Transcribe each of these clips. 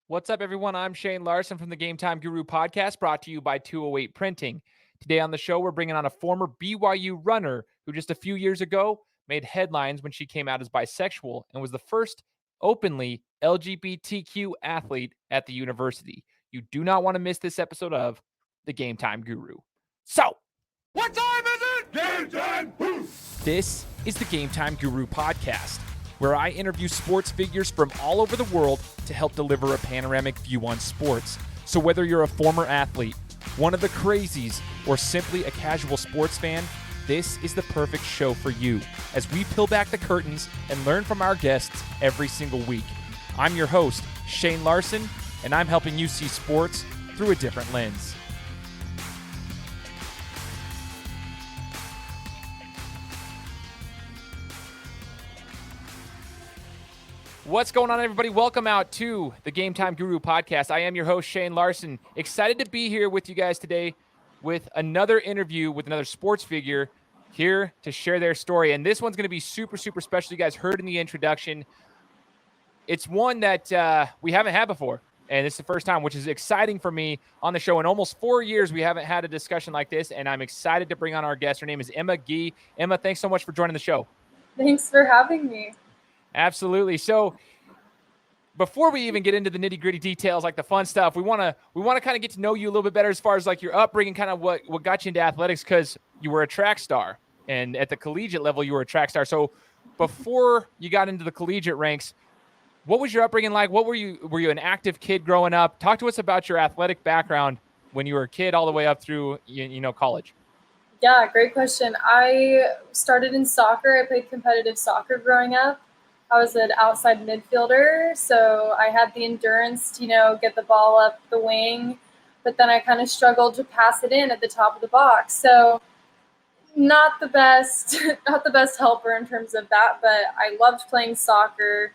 What's up, everyone? I'm Shane Larson from the Game Time Guru podcast, brought to you by 208 Printing. Today on the show, we're bringing on a former BYU runner who just a few years ago made headlines when she came out as bisexual and was the first openly LGBTQ athlete at the university. You do not want to miss this episode of the Game Time Guru. So, what time is it? Game time! This is the Game Time Guru podcast, where I interview sports figures from all over the world to help deliver a panoramic view on sports. So whether you're a former athlete, one of the crazies, or simply a casual sports fan, this is the perfect show for you as we peel back the curtains and learn from our guests every single week. I'm your host, Shane Larson, and I'm helping you see sports through a different lens. What's going on, everybody? Welcome out to the Game Time Guru podcast. I am your host, Shane Larson. Excited to be here with you guys today with another interview with another sports figure here to share their story. And this one's going to be super, super special. You guys heard in the introduction. It's one that we haven't had before, and it's the first time, which is exciting for me on the show. In almost 4 years, we haven't had a discussion like this, and I'm excited to bring on our guest. Her name is Emma Gee. Emma, thanks so much for joining the show. Thanks for having me. Absolutely. So before we even get into the nitty gritty details, like the fun stuff, we want to kind of get to know you a little bit better as far as like your upbringing, kind of what got you into athletics, because you were a track star, and at the collegiate level, you were a track star. So before you got into the collegiate ranks, what was your upbringing like? Were you an active kid growing up? Talk to us about your athletic background when you were a kid all the way up through, college. Yeah, great question. I started in soccer. I played competitive soccer growing up. I was an outside midfielder, so I had the endurance to, get the ball up the wing, but then I kind of struggled to pass it in at the top of the box. So not the best helper in terms of that, but I loved playing soccer.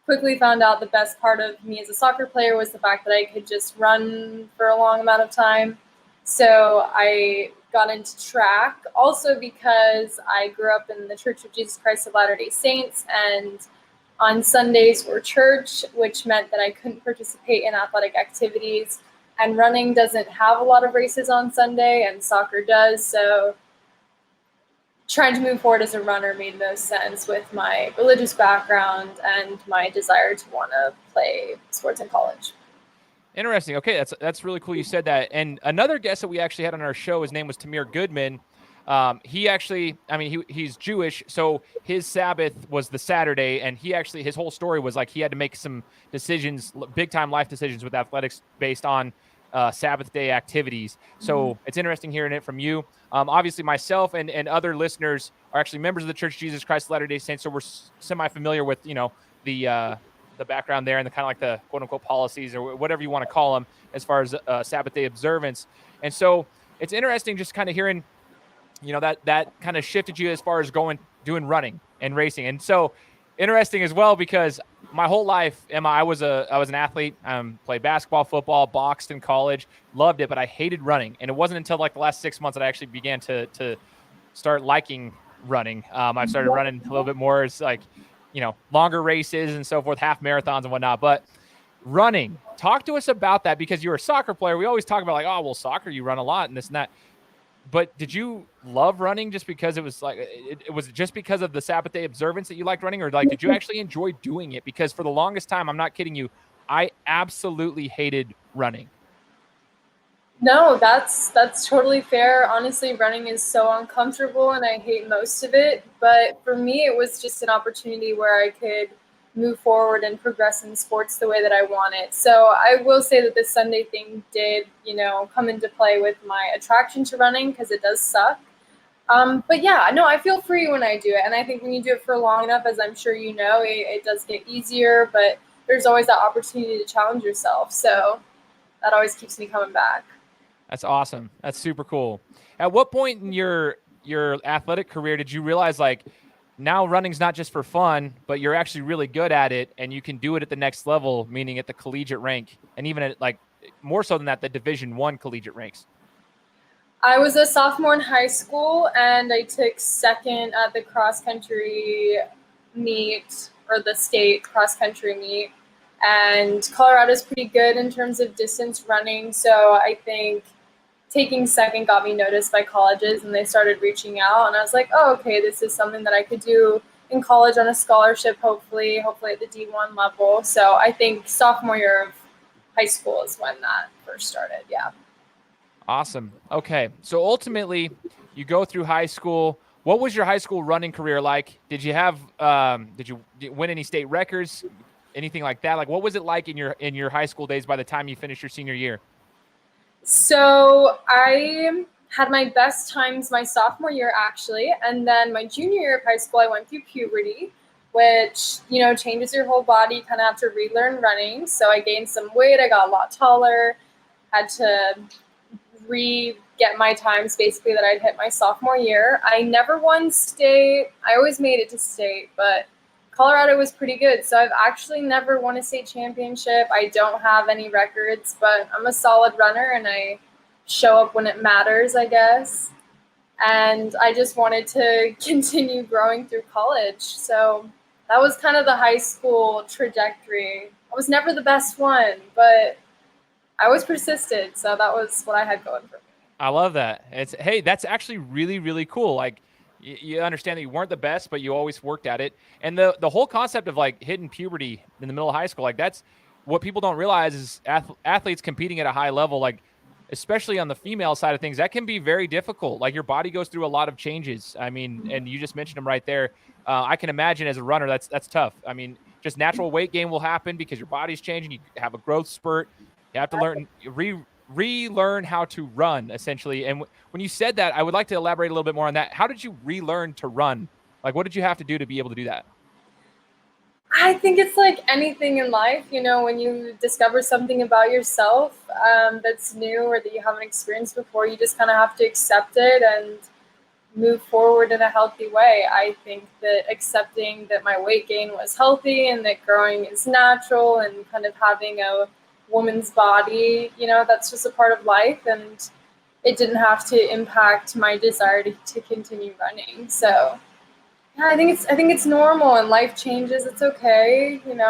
Quickly found out the best part of me as a soccer player was the fact that I could just run for a long amount of time. So I got into track also because I grew up in the Church of Jesus Christ of Latter-day Saints, and on Sundays were church, which meant that I couldn't participate in athletic activities, and running doesn't have a lot of races on Sunday and soccer does. So trying to move forward as a runner made most sense with my religious background and my desire to want to play sports in college. Interesting. Okay, that's really cool you said that. And another guest that we actually had on our show, his name was Tamir Goodman. He's Jewish, so his Sabbath was the Saturday, and his whole story was like he had to make some decisions, big-time life decisions with athletics based on Sabbath day activities. So It's interesting hearing it from you. Obviously, myself and other listeners are actually members of the Church of Jesus Christ of Latter-day Saints, so we're semi-familiar with, the background there and the kind of like the quote-unquote policies or whatever you want to call them as far as Sabbath day observance. And so it's interesting just kind of hearing, that kind of shifted you as far as doing running and racing. And so interesting as well, because my whole life, Emma, I was an athlete, played basketball, football, boxed in college, loved it, but I hated running. And it wasn't until like the last 6 months that I actually began to start liking running. I started running a little bit more. It's like, longer races and so forth, half marathons and whatnot. But running, talk to us about that, because you're a soccer player. We always talk about like, oh, well, soccer, you run a lot and this and that. But did you love running just because it was like, it was just because of the Sabbath day observance that you liked running, or like, did you actually enjoy doing it? Because for the longest time, I'm not kidding you, I absolutely hated running. No, that's totally fair. Honestly, running is so uncomfortable and I hate most of it. But for me, it was just an opportunity where I could move forward and progress in sports the way that I want it. So I will say that the Sunday thing did, come into play with my attraction to running, because it does suck. But yeah, no, I feel free when I do it. And I think when you do it for long enough, as I'm sure you know, it does get easier, but there's always that opportunity to challenge yourself. So that always keeps me coming back. That's awesome. That's super cool. At what point in your athletic career did you realize, like, now running's not just for fun, but you're actually really good at it and you can do it at the next level, meaning at the collegiate rank, and even at, like, more so than that, the Division I collegiate ranks? I was a sophomore in high school and I took second at the cross country meet, or the state cross country meet. And Colorado's pretty good in terms of distance running. So I think taking second got me noticed by colleges, and they started reaching out. And I was like, oh, okay, this is something that I could do in college on a scholarship, hopefully at the D1 level. So I think sophomore year of high school is when that first started. Yeah. Awesome. Okay. So ultimately, you go through high school. What was your high school running career like? Did you have did you win any state records? Anything like that? Like, what was it like in your high school days by the time you finished your senior year? So I had my best times my sophomore year, actually. And then my junior year of high school, I went through puberty, which, changes your whole body. You kind of have to relearn running. So I gained some weight. I got a lot taller, had to get my times basically that I'd hit my sophomore year. I never won state. I always made it to state, but Colorado was pretty good. So I've actually never won a state championship. I don't have any records, but I'm a solid runner and I show up when it matters, I guess. And I just wanted to continue growing through college. So that was kind of the high school trajectory. I was never the best one, but I was persistent. So that was what I had going for me. I love that. Hey, that's actually really, really cool. Like, you understand that you weren't the best, but you always worked at it. And the whole concept of like hitting puberty in the middle of high school, like that's what people don't realize is athletes competing at a high level, like especially on the female side of things, that can be very difficult. Like your body goes through a lot of changes. I mean, and you just mentioned them right there. I can imagine as a runner, that's tough. I mean, just natural weight gain will happen because your body's changing. You have a growth spurt. You have to relearn how to run, essentially. And when you said that, I would like to elaborate a little bit more on that. How did you relearn to run? Like, what did you have to do to be able to do that? I think it's like anything in life, when you discover something about yourself that's new or that you haven't experienced before, you just kind of have to accept it and move forward in a healthy way. I think that accepting that my weight gain was healthy and that growing is natural and kind of having a woman's body, that's just a part of life, and it didn't have to impact my desire to continue running. So yeah, I think it's normal, and life changes. It's okay, Totally.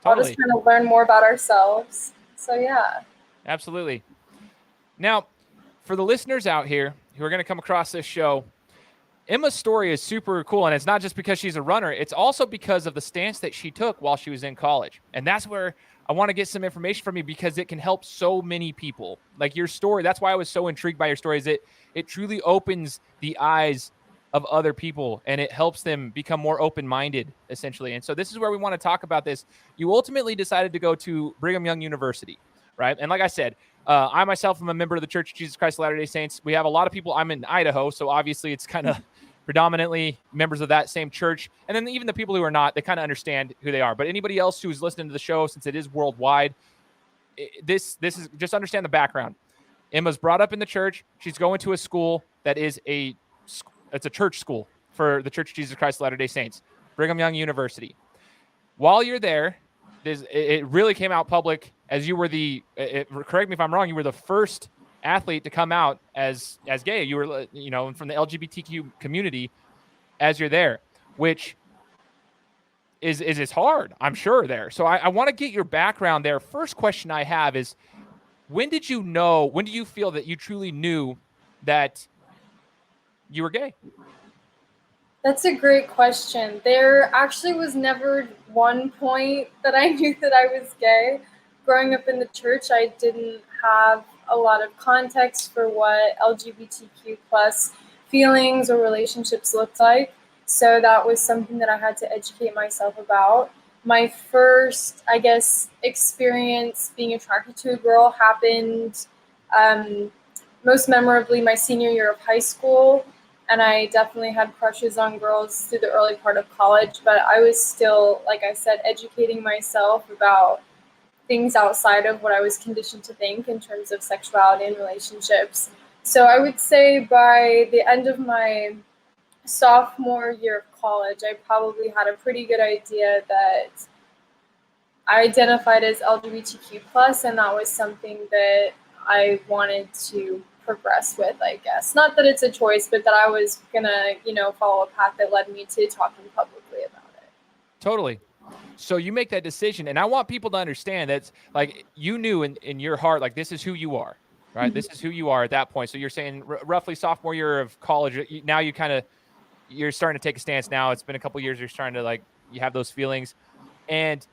I'll just kind of learn more about ourselves. So yeah. Absolutely. Now, for the listeners out here who are going to come across this show, Emma's story is super cool, and it's not just because she's a runner. It's also because of the stance that she took while she was in college. And that's where I want to get some information from you, because it can help so many people. Like your story, that's why I was so intrigued by your story, is it truly opens the eyes of other people, and it helps them become more open-minded, essentially. And so this is where we want to talk about this. You ultimately decided to go to Brigham Young University, right? And like I said, I myself am a member of the Church of Jesus Christ of Latter-day Saints. We have a lot of people. I'm in Idaho, so obviously it's kind of predominantly members of that same church. And then even the people who are not, they kind of understand who they are. But anybody else who's listening to the show, since it is worldwide, this is just understand the background. Emma's brought up in the church. She's going to a school that is it's a church school for the Church of Jesus Christ of Latter-day Saints, Brigham Young University. While you're there, it really came out public as you were correct me if I'm wrong, you were the first athlete to come out as gay. You were, from the LGBTQ community as you're there, which is hard, I'm sure, there. So I want to get your background there. First question I have is, when do you feel that you truly knew that you were gay? That's a great question. There actually was never one point that I knew that I was gay. Growing up in the church, I didn't have a lot of context for what LGBTQ plus feelings or relationships looked like. So that was something that I had to educate myself about. My first, I guess, experience being attracted to a girl happened most memorably my senior year of high school. And I definitely had crushes on girls through the early part of college, but I was still, like I said, educating myself about things outside of what I was conditioned to think in terms of sexuality and relationships. So I would say by the end of my sophomore year of college, I probably had a pretty good idea that I identified as LGBTQ plus, and that was something that I wanted to progress with, I guess. Not that it's a choice, but that I was gonna, follow a path that led me to talking publicly about it. Totally. So you make that decision, and I want people to understand that, like, you knew in your heart, like, this is who you are, right? Mm-hmm. This is who you are at that point. So you're saying roughly sophomore year of college, now you're starting to take a stance now. It's been a couple of years. You're starting to, like, you have those feelings. And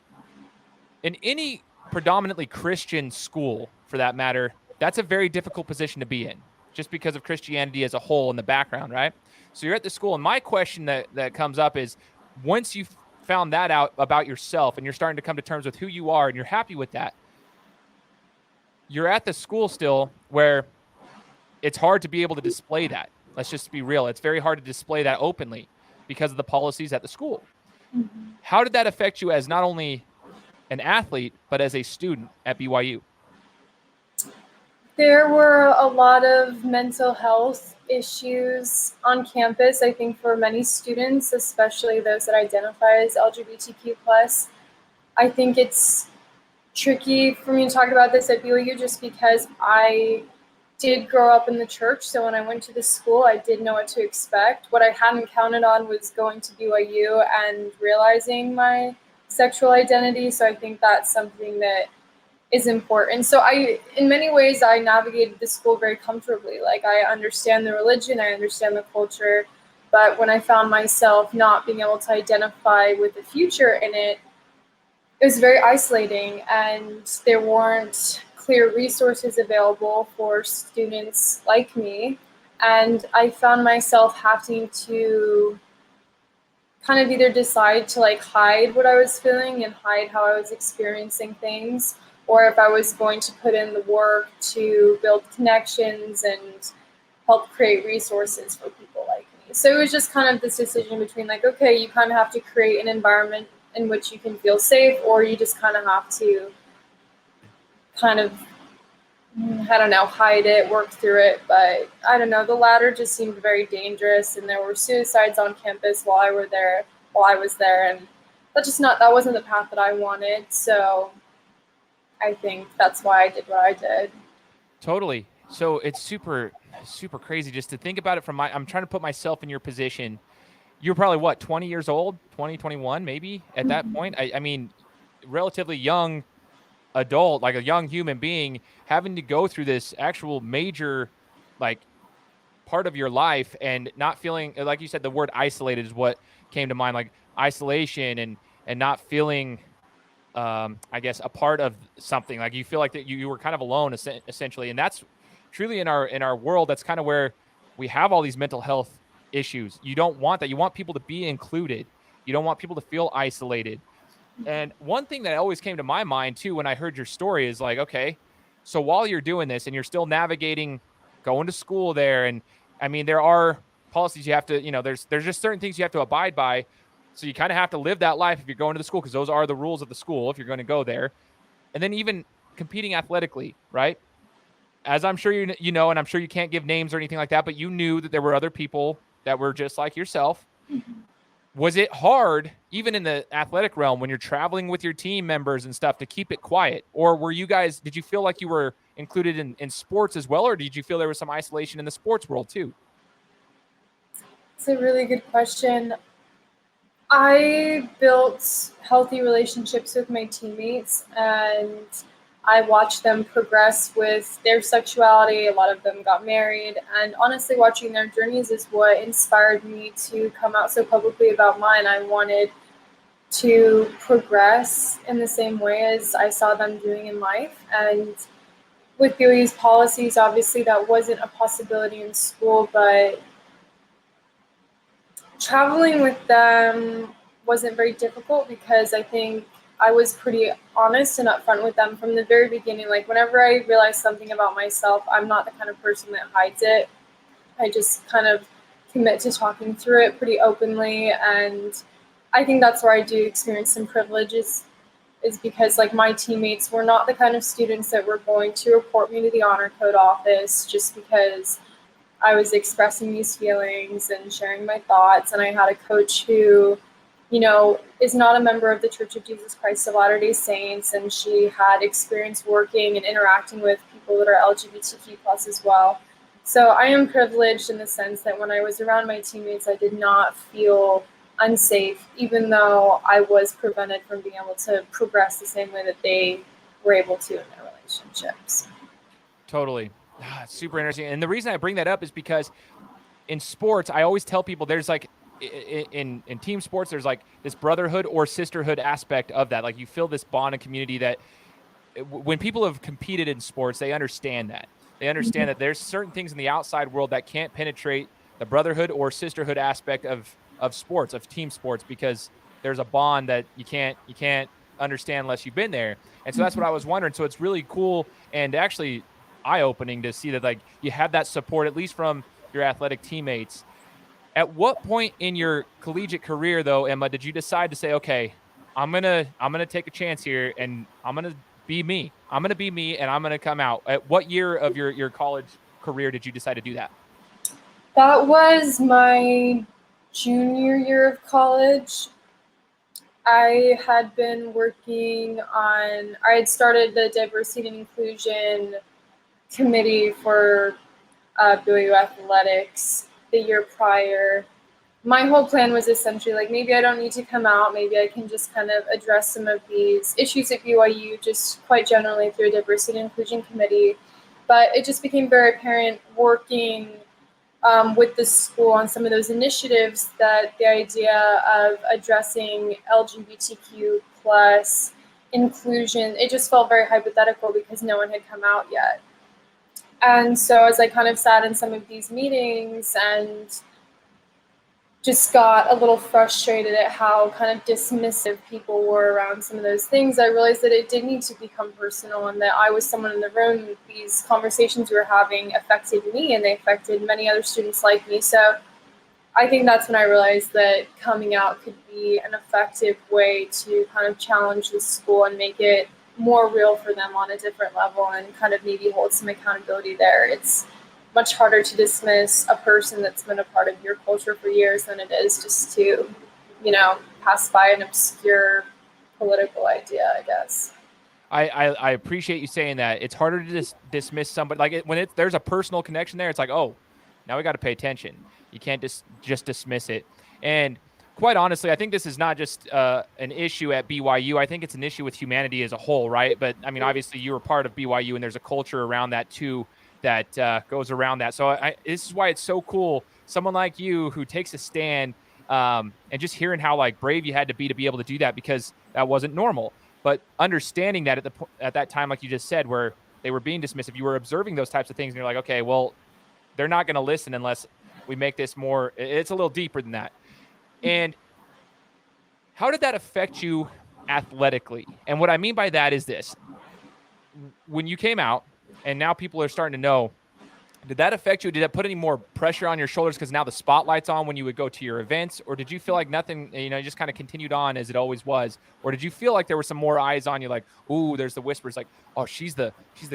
in any predominantly Christian school, for that matter, that's a very difficult position to be in, just because of Christianity as a whole in the background, right? So you're at the school, and my question that comes up is, once you've found that out about yourself and you're starting to come to terms with who you are and you're happy with that, you're at the school still where it's hard to be able to display that. Let's just be real. It's very hard to display that openly because of the policies at the school. Mm-hmm. How did that affect you as not only an athlete, but as a student at BYU? There were a lot of mental health issues on campus, I think, for many students, especially those that identify as LGBTQ+. I think it's tricky for me to talk about this at BYU just because I did grow up in the church. So when I went to the school, I did know what to expect. What I hadn't counted on was going to BYU and realizing my sexual identity. So I think that's something that is important. So in many ways, I navigated the school very comfortably. Like, I understand the religion, I understand the culture, but when I found myself not being able to identify with the future in it, it was very isolating, and there weren't clear resources available for students like me. And I found myself having to kind of either decide to, like, hide what I was feeling and hide how I was experiencing things, or if I was going to put in the work to build connections and help create resources for people like me. So it was just kind of this decision between, like, okay, you kind of have to create an environment in which you can feel safe, or you just kind of have to kind of, I don't know, hide it, work through it. But I don't know, the latter just seemed very dangerous, and there were suicides on campus while I was there, and that wasn't the path that I wanted. So I think that's why I did what I did. Totally. So it's super, super crazy just to think about it I'm trying to put myself in your position. You're probably what, 20 years old, 20, 21, maybe at that point. I mean, relatively young adult, like a young human being, having to go through this actual major, like, part of your life and not feeling, like you said, the word isolated is what came to mind, like isolation and not feeling, I guess, a part of something. Like, you feel like that you were kind of alone essentially. And that's truly in our world. That's kind of where we have all these mental health issues. You don't want that. You want people to be included. You don't want people to feel isolated. And one thing that always came to my mind too, when I heard your story, is like, okay, so while you're doing this and you're still navigating going to school there, and I mean, there are policies you have to, there's just certain things you have to abide by. So you kind of have to live that life if you're going to the school, because those are the rules of the school if you're going to go there. And then even competing athletically, right? As I'm sure you know, and I'm sure you can't give names or anything like that, but you knew that there were other people that were just like yourself. Mm-hmm. Was it hard, even in the athletic realm, when you're traveling with your team members and stuff, to keep it quiet? Or did you feel like you were included in sports as well? Or did you feel there was some isolation in the sports world too? It's a really good question. I built healthy relationships with my teammates, and I watched them progress with their sexuality. A lot of them got married, and honestly, watching their journeys is what inspired me to come out so publicly about mine. I wanted to progress in the same way as I saw them doing in life. And with BYU's policies, obviously that wasn't a possibility in school, but traveling with them wasn't very difficult because I think I was pretty honest and upfront with them from the very beginning. Like, whenever I realized something about myself, I'm not the kind of person that hides it. I just kind of commit to talking through it pretty openly. And I think that's where I do experience some privileges, is because, like, my teammates were not the kind of students that were going to report me to the honor code office just because I was expressing these feelings and sharing my thoughts. And I had a coach who, is not a member of the Church of Jesus Christ of Latter-day Saints, and she had experience working and interacting with people that are LGBTQ+ as well. So I am privileged in the sense that when I was around my teammates, I did not feel unsafe, even though I was prevented from being able to progress the same way that they were able to in their relationships. Totally. Super interesting. And the reason I bring that up is because in sports, I always tell people there's like in team sports, there's like this brotherhood or sisterhood aspect of that. Like you feel this bond and community that when people have competed in sports, they understand that. They understand that there's certain things in the outside world that can't penetrate the brotherhood or sisterhood aspect of sports, of team sports, because there's a bond that you can't understand unless you've been there. And so that's what I was wondering. So it's really cool and actually eye-opening to see that like you have that support, at least from your athletic teammates. At what point in your collegiate career, though, Emma, did you decide to say, okay, I'm gonna take a chance here and I'm gonna be me. I'm gonna be me and I'm gonna come out. At what year of your college career did you decide to do that? That was my junior year of college. I had been working on, I had started the diversity and inclusion committee for BYU athletics the year prior. My whole plan was essentially like, maybe I don't need to come out. Maybe I can just kind of address some of these issues at BYU just quite generally through a diversity and inclusion committee. But it just became very apparent working with the school on some of those initiatives that the idea of addressing LGBTQ plus inclusion, it just felt very hypothetical because no one had come out yet. And so as I kind of sat in some of these meetings and just got a little frustrated at how kind of dismissive people were around some of those things, I realized that it did need to become personal and that I was someone in the room. These conversations we were having affected me and they affected many other students like me. So I think that's when I realized that coming out could be an effective way to kind of challenge the school and make it more real for them on a different level and kind of maybe hold some accountability there. It's much harder to dismiss a person that's been a part of your culture for years than it is just to, pass by an obscure political idea, I guess. I appreciate you saying that. It's harder to dismiss somebody like when there's a personal connection there. It's like, oh, now we got to pay attention. You can't just dismiss it. And quite honestly, I think this is not just an issue at BYU. I think it's an issue with humanity as a whole, right? But I mean, obviously, you were part of BYU, and there's a culture around that too that goes around that. So this is why it's so cool. Someone like you who takes a stand, and just hearing how like brave you had to be able to do that because that wasn't normal. But understanding that at that time, like you just said, where they were being dismissive, you were observing those types of things, and you're like, okay, well, they're not going to listen unless we make this more. It's a little deeper than that. And how did that affect you athletically? And what I mean by that is this: when you came out, and now people are starting to know, did that affect you? Did that put any more pressure on your shoulders because now the spotlight's on when you would go to your events? Or did you feel like nothing, just kind of continued on as it always was? Or did you feel like there were some more eyes on you, like, ooh, there's the whispers, like, oh, she's the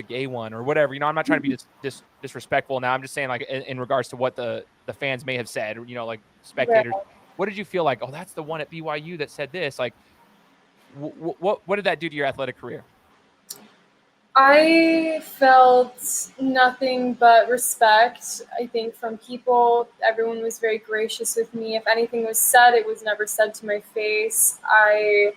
gay one or whatever? I'm not trying to be disrespectful now. I'm just saying, like, in regards to what the fans may have said, or, like spectators. Right. What did you feel like? Oh, that's the one at BYU that said this. Like, what did that do to your athletic career? I felt nothing but respect, I think, from people. Everyone was very gracious with me. If anything was said, it was never said to my face. I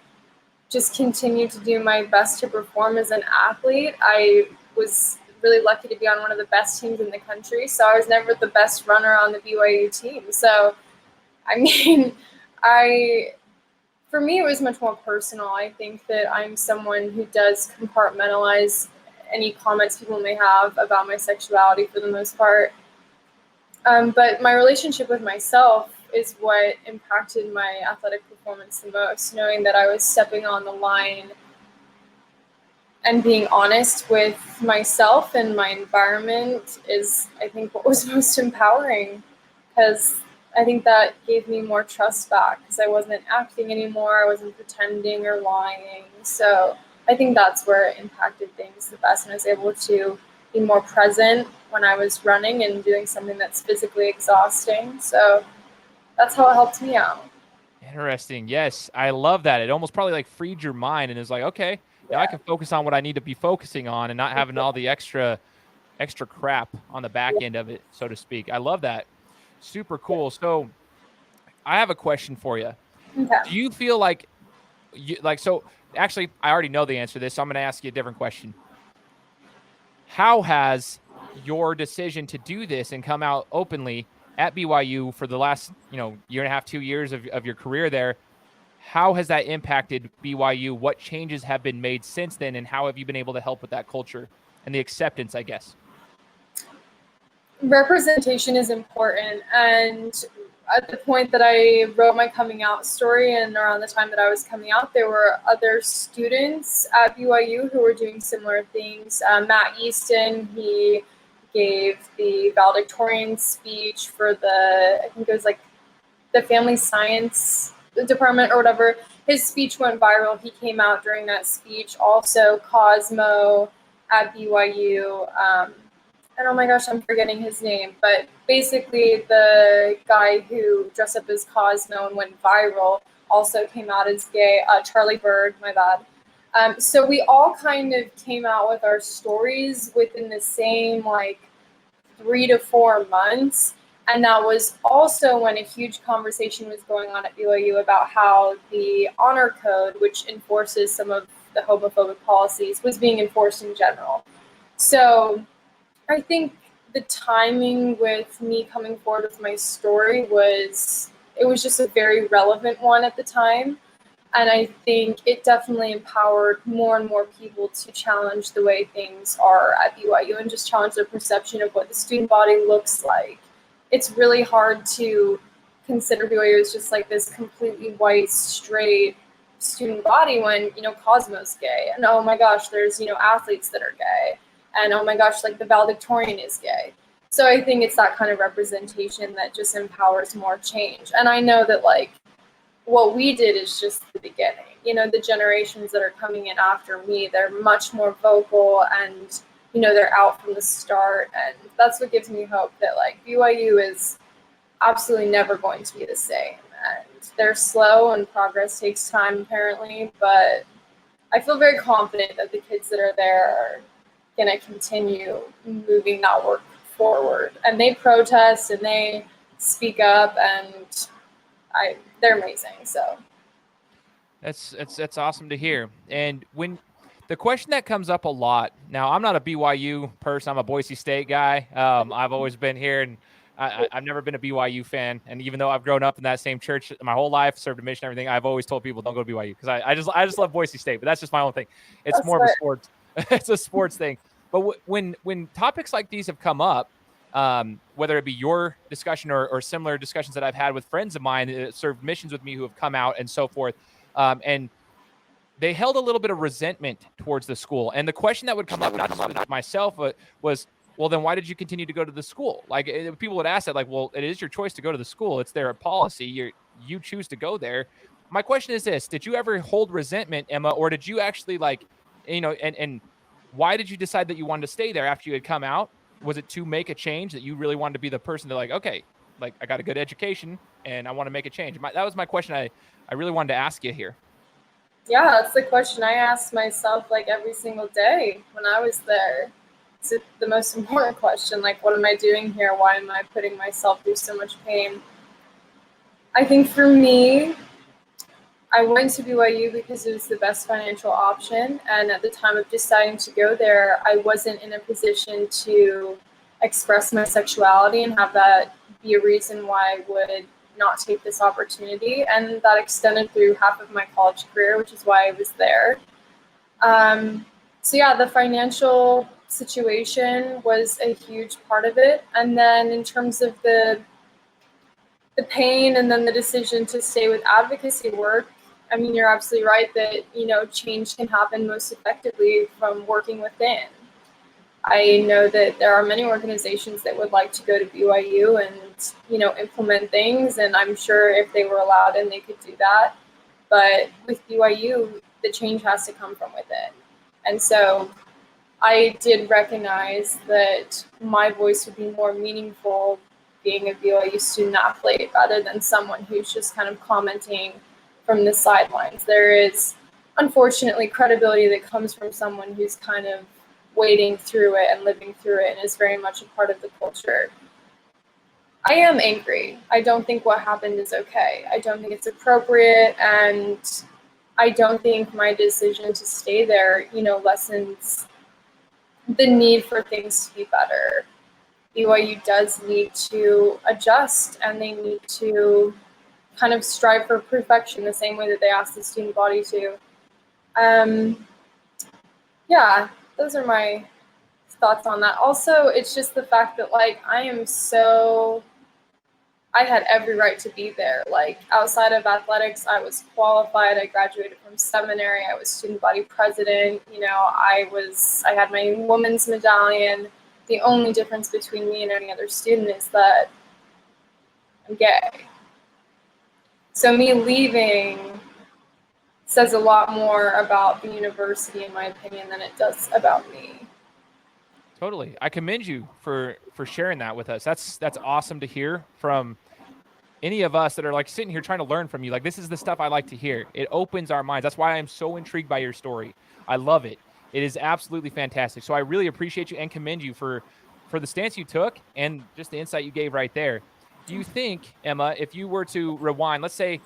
just continued to do my best to perform as an athlete. I was really lucky to be on one of the best teams in the country, so I was never the best runner on the BYU team. So, I mean, for me, it was much more personal. I think that I'm someone who does compartmentalize any comments people may have about my sexuality for the most part. But my relationship with myself is what impacted my athletic performance the most, knowing that I was stepping on the line and being honest with myself and my environment is, I think, what was most empowering, because I think that gave me more trust back because I wasn't acting anymore. I wasn't pretending or lying. So I think that's where it impacted things the best, and I was able to be more present when I was running and doing something that's physically exhausting. So that's how it helped me out. Interesting. Yes, I love that. It almost probably like freed your mind and is like, okay, now I can focus on what I need to be focusing on and not having all the extra crap on the back end of it, so to speak. I love that. Super cool. So I have a question for you. Okay. Do you feel like so actually, I already know the answer to this, so I'm going to ask you a different question. How has your decision to do this and come out openly at BYU for the last, year and a half, 2 years of your career there, how has that impacted BYU? What changes have been made since then, and how have you been able to help with that culture and the acceptance, I guess? Representation is important, and at the point that I wrote my coming out story and around the time that I was coming out, there were other students at BYU who were doing similar things. Matt Easton, he gave the valedictorian speech for I think it was like the family science department or whatever. His speech went viral. He came out during that speech. Also, Cosmo at BYU, and oh my gosh, I'm forgetting his name, but basically the guy who dressed up as Cosmo and went viral also came out as gay. Charlie Bird, my bad. So we all kind of came out with our stories within the same 3 to 4 months. And that was also when a huge conversation was going on at BYU about how the honor code, which enforces some of the homophobic policies, was being enforced in general. So I think the timing with me coming forward with my story was just a very relevant one at the time. And I think it definitely empowered more and more people to challenge the way things are at BYU and just challenge their perception of what the student body looks like. It's really hard to consider BYU as just this completely white, straight student body when, Cosmo's gay. And oh my gosh, there's, athletes that are gay. And oh my gosh, the valedictorian is gay. So I think it's that kind of representation that just empowers more change. And I know that what we did is just the beginning. The generations that are coming in after me, they're much more vocal and, they're out from the start. And that's what gives me hope that BYU is absolutely never going to be the same. And they're slow and progress takes time apparently, but I feel very confident that the kids that are there are going to continue moving that work forward. And they protest and they speak up, and they're amazing. So that's awesome to hear. And when the question that comes up a lot now, I'm not a BYU person. I'm a Boise State guy. I've always been here, and I've never been a BYU fan. And even though I've grown up in that same church my whole life, served a mission, everything, I've always told people don't go to BYU because I just love Boise State. But that's just my own thing. It's that's more of a sports. It's a sports thing. But when topics like these have come up, whether it be your discussion or similar discussions that I've had with friends of mine that served missions with me who have come out and so forth, and they held a little bit of resentment towards the school. And the question that would come up, not just with myself, was, well, then why did you continue to go to the school? People would ask that, well, it is your choice to go to the school. It's their policy. You choose to go there. My question is this: did you ever hold resentment, Emma, or did you actually and why did you decide that you wanted to stay there after you had come out? Was it to make a change, that you really wanted to be the person that okay, I got a good education and I want to make a change? That was my question. I really wanted to ask you here. Yeah, that's the question I asked myself every single day when I was there. It's the most important question. What am I doing here? Why am I putting myself through so much pain? I think for me, I went to BYU because it was the best financial option. And at the time of deciding to go there, I wasn't in a position to express my sexuality and have that be a reason why I would not take this opportunity. And that extended through half of my college career, which is why I was there. So yeah, the financial situation was a huge part of it. And then in terms of the pain and then the decision to stay with advocacy work, I mean, you're absolutely right that, change can happen most effectively from working within. I know that there are many organizations that would like to go to BYU and, implement things. And I'm sure if they were allowed in, they could do that. But with BYU, the change has to come from within. And so I did recognize that my voice would be more meaningful being a BYU student athlete rather than someone who's just kind of commenting from the sidelines. There is, unfortunately, credibility that comes from someone who's kind of wading through it and living through it and is very much a part of the culture. I am angry. I don't think what happened is okay. I don't think it's appropriate, and I don't think my decision to stay there, lessens the need for things to be better. BYU does need to adjust, and they need to kind of strive for perfection the same way that they ask the student body to. Yeah, those are my thoughts on that. Also, it's just the fact that I had every right to be there. Like, outside of athletics, I was qualified. I graduated from seminary. I was student body president. I had my woman's medallion. The only difference between me and any other student is that I'm gay. So me leaving says a lot more about the university, in my opinion, than it does about me. Totally. I commend you for sharing that with us. That's awesome to hear from any of us that are like sitting here trying to learn from you. Like, this is the stuff I like to hear. It opens our minds. That's why I'm so intrigued by your story. I love it. It is absolutely fantastic. So I really appreciate you and commend you for the stance you took and just the insight you gave right there. Do you think, Emma, if you were to rewind, let's say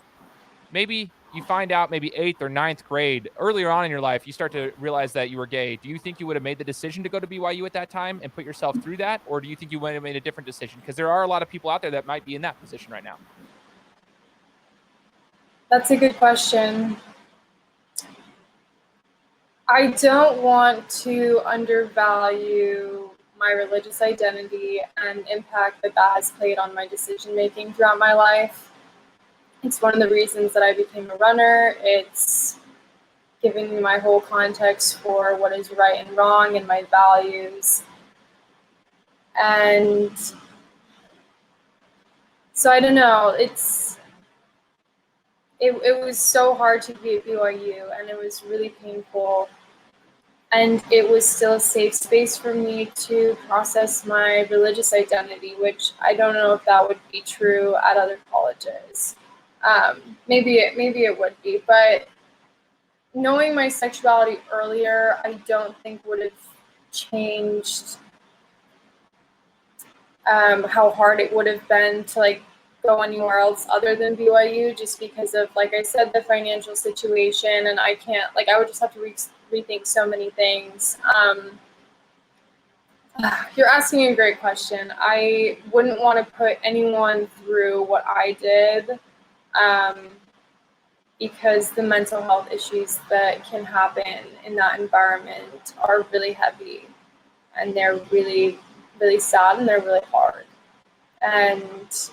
maybe you find out maybe 8th or 9th grade, earlier on in your life, you start to realize that you were gay. Do you think you would have made the decision to go to BYU at that time and put yourself through that? Or do you think you would have made a different decision? Because there are a lot of people out there that might be in that position right now. That's a good question. I don't want to undervalue my religious identity and impact that has played on my decision-making throughout my life. It's one of the reasons that I became a runner. It's giving me my whole context for what is right and wrong and my values. And so I don't know, it was so hard to be at BYU, and it was really painful. And it was still a safe space for me to process my religious identity, which I don't know if that would be true at other colleges. Maybe it would be, but knowing my sexuality earlier, I don't think would have changed how hard it would have been to go anywhere else other than BYU, just because of, like I said, the financial situation, and I can't, I would just have to rethink so many things. You're asking a great question. I wouldn't want to put anyone through what I did, because the mental health issues that can happen in that environment are really heavy, and they're really, really sad, and they're really hard. And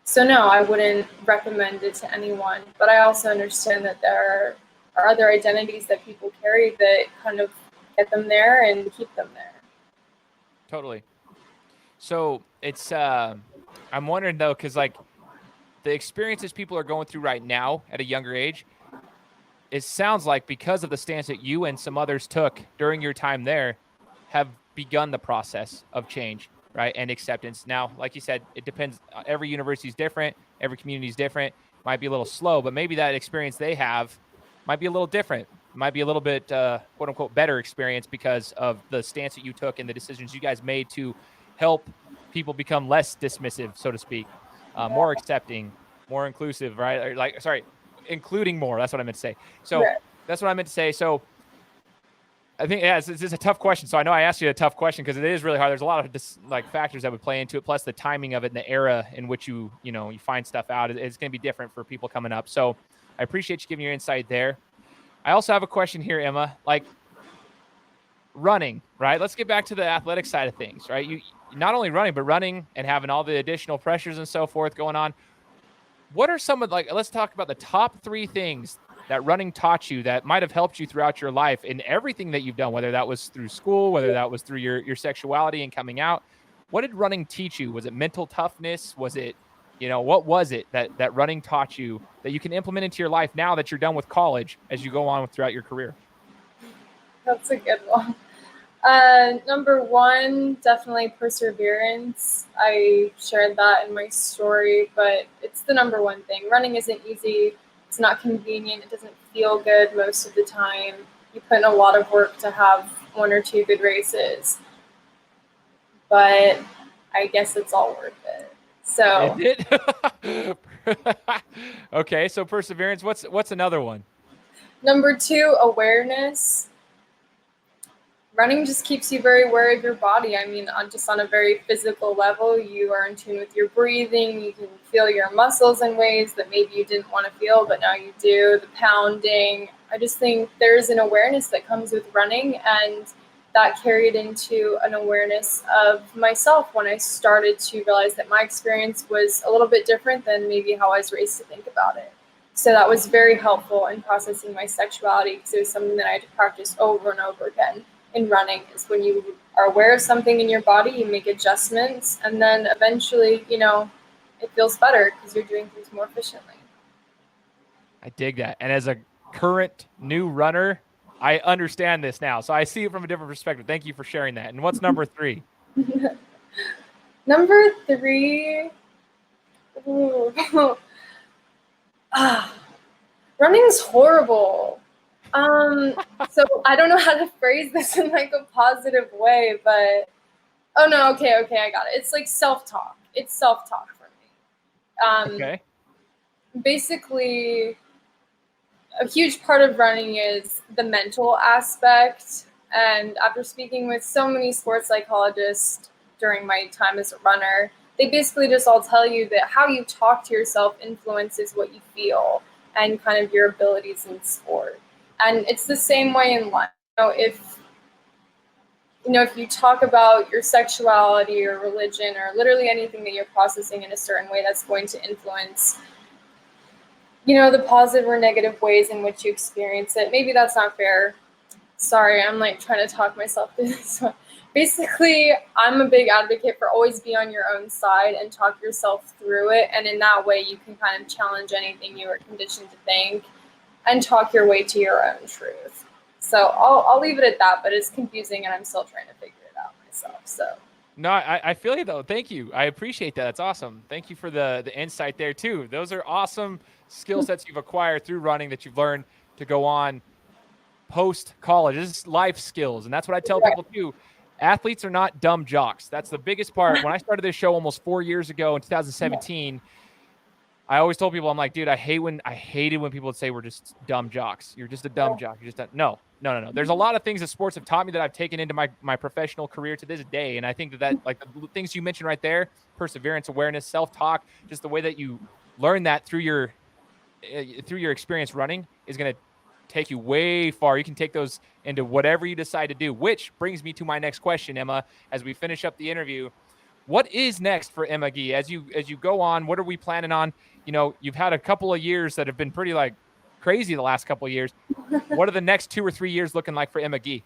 so no, I wouldn't recommend it to anyone, but I also understand that there are other identities that people carry that kind of get them there and keep them there. Totally. So it's, I'm wondering though, because the experiences people are going through right now at a younger age, it sounds like because of the stance that you and some others took during your time there, have begun the process of change, right, and acceptance. Now, like you said, it depends. Every university is different. Every community is different. Might be a little slow, but maybe that experience they have might be a little different. Might be a little bit, quote unquote, better experience because of the stance that you took and the decisions you guys made to help people become less dismissive, so to speak, more accepting, more inclusive, right? Including more. That's what I meant to say. So Right. That's what I meant to say. So I think, yeah, it's a tough question. So I know I asked you a tough question because it is really hard. There's a lot of factors that would play into it, plus the timing of it and the era in which you find stuff out. It's going to be different for people coming up. So I appreciate you giving your insight there. I also have a question here, Emma, running, right? Let's get back to the athletic side of things, right? You not only running, but running and having all the additional pressures and so forth going on. What are some of let's talk about the top 3 things that running taught you that might have helped you throughout your life in everything that you've done, whether that was through school, whether that was through your sexuality and coming out. What did running teach you? Was it mental toughness? Was it, what was it that running taught you that you can implement into your life now that you're done with college as you go on throughout your career? That's a good one. Number 1, definitely perseverance. I shared that in my story, but it's the number 1 thing. Running isn't easy. It's not convenient. It doesn't feel good most of the time. You put in a lot of work to have 1 or 2 good races, but I guess it's all worth it. So Is it? Okay, so perseverance. What's another one? number 2, awareness. Running just keeps you very aware of your body. I mean, just on a very physical level, you are in tune with your breathing. You can feel your muscles in ways that maybe you didn't want to feel, but now you do. The pounding. I just think there's an awareness that comes with running, and that carried into an awareness of myself when I started to realize that my experience was a little bit different than maybe how I was raised to think about it. So that was very helpful in processing my sexuality, because it was something that I had to practice over and over again. In running is when you are aware of something in your body, you make adjustments, and then eventually, it feels better because you're doing things more efficiently. I dig that. And as a current new runner, I understand this now. So I see it from a different perspective. Thank you for sharing that. And what's number 3? Number 3, running's horrible. So I don't know how to phrase this in like a positive way, but oh no, okay, I got it. It's like self-talk. It's self-talk for me. Okay. Basically, a huge part of running is the mental aspect. And after speaking with so many sports psychologists during my time as a runner, they basically just all tell you that how you talk to yourself influences what you feel and kind of your abilities in sport. And it's the same way in life. If you talk about your sexuality or religion or literally anything that you're processing in a certain way, that's going to influence, the positive or negative ways in which you experience it. Maybe that's not fair. Sorry, I'm like trying to talk myself through this one. Basically, I'm a big advocate for always be on your own side and talk yourself through it. And in that way, you can kind of challenge anything you were conditioned to think and talk your way to your own truth. So I'll leave it at that, but it's confusing and I'm still trying to figure it out myself. So No, I feel you though. Thank you. I appreciate that. That's awesome. Thank you for the insight there too. Those are awesome skill sets you've acquired through running that you've learned to go on post college. This is life skills. And that's what I tell people too. Athletes are not dumb jocks. That's the biggest part. When I started this show almost 4 years ago in 2017, I always told people, I'm like, dude, I hated when people would say we're just dumb jocks. You're just a dumb jock. You're just no. There's a lot of things that sports have taught me that I've taken into my professional career to this day. And I think that like the things you mentioned right there, perseverance, awareness, self-talk, just the way that you learn that through your experience running is going to take you way far. You can take those into whatever you decide to do, which brings me to my next question, Emma, as we finish up the interview. What is next for Emma Gee? As you go on, what are we planning on? You've had a couple of years that have been pretty like crazy the last couple of years. What are the next 2 or 3 years looking like for Emma Gee?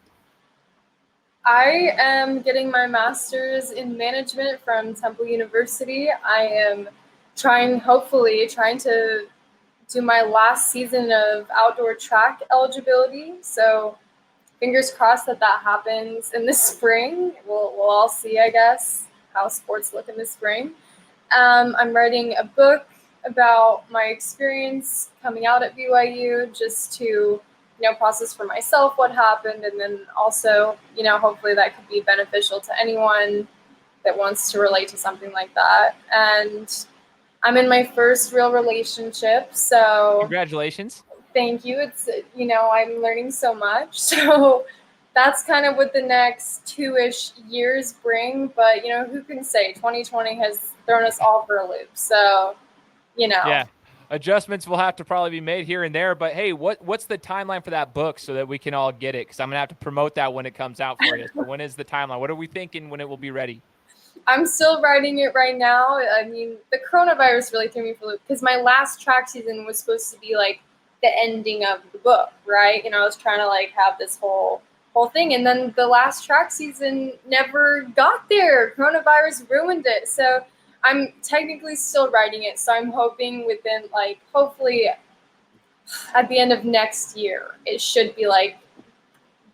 I am getting my master's in management from Temple University. I am hopefully trying to do my last season of outdoor track eligibility. So fingers crossed that happens in the spring. We'll all see, I guess, how sports look in the spring. I'm writing a book about my experience coming out at BYU, just to process for myself what happened, and then also hopefully that could be beneficial to anyone that wants to relate to something like that. And I'm in my first real relationship, so Congratulations. Thank you. It's I'm learning so much, so that's kind of what the next 2-ish years bring. But who can say? 2020 has thrown us all for a loop. So yeah, adjustments will have to probably be made here and there. But hey, what's the timeline for that book so that we can all get it? Because I'm gonna have to promote that when it comes out for you. So when is the timeline? What are we thinking when it will be ready? I'm still writing it right now. I mean, the coronavirus really threw me for a loop because my last track season was supposed to be like the ending of the book, right? I was trying to like have this whole thing, and then the last track season never got there. Coronavirus ruined it. So I'm technically still writing it. So I'm hoping within hopefully at the end of next year, it should be like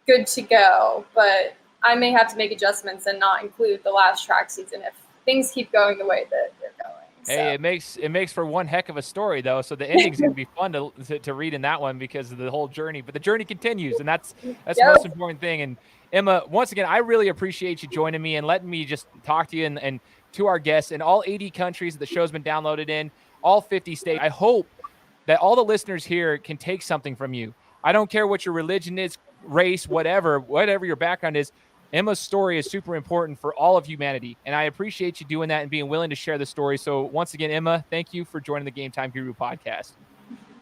good to go. But I may have to make adjustments and not include the last track season if things keep going the way that they're going. So. Hey, it makes for one heck of a story though. So the ending's gonna be fun to read in that one because of the whole journey. But the journey continues, and that's the most important thing. And Emma, once again, I really appreciate you joining me and letting me just talk to you and to our guests in all 80 countries that the show's been downloaded in, all 50 states. I hope that all the listeners here can take something from you. I don't care what your religion is, race, whatever your background is. Emma's story is super important for all of humanity, and I appreciate you doing that and being willing to share the story. So once again, Emma, thank you for joining the Game Time Guru podcast.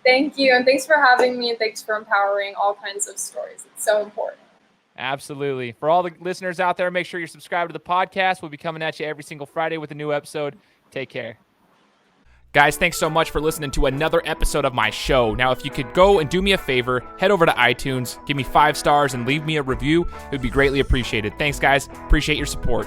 Thank you, and thanks for having me, and thanks for empowering all kinds of stories. It's so important. Absolutely. For all the listeners out there, make sure you're subscribed to the podcast. We'll be coming at you every single Friday with a new episode. Take care. Guys, thanks so much for listening to another episode of my show. Now, if you could go and do me a favor, head over to iTunes, give me 5 stars, and leave me a review. It would be greatly appreciated. Thanks, guys. Appreciate your support.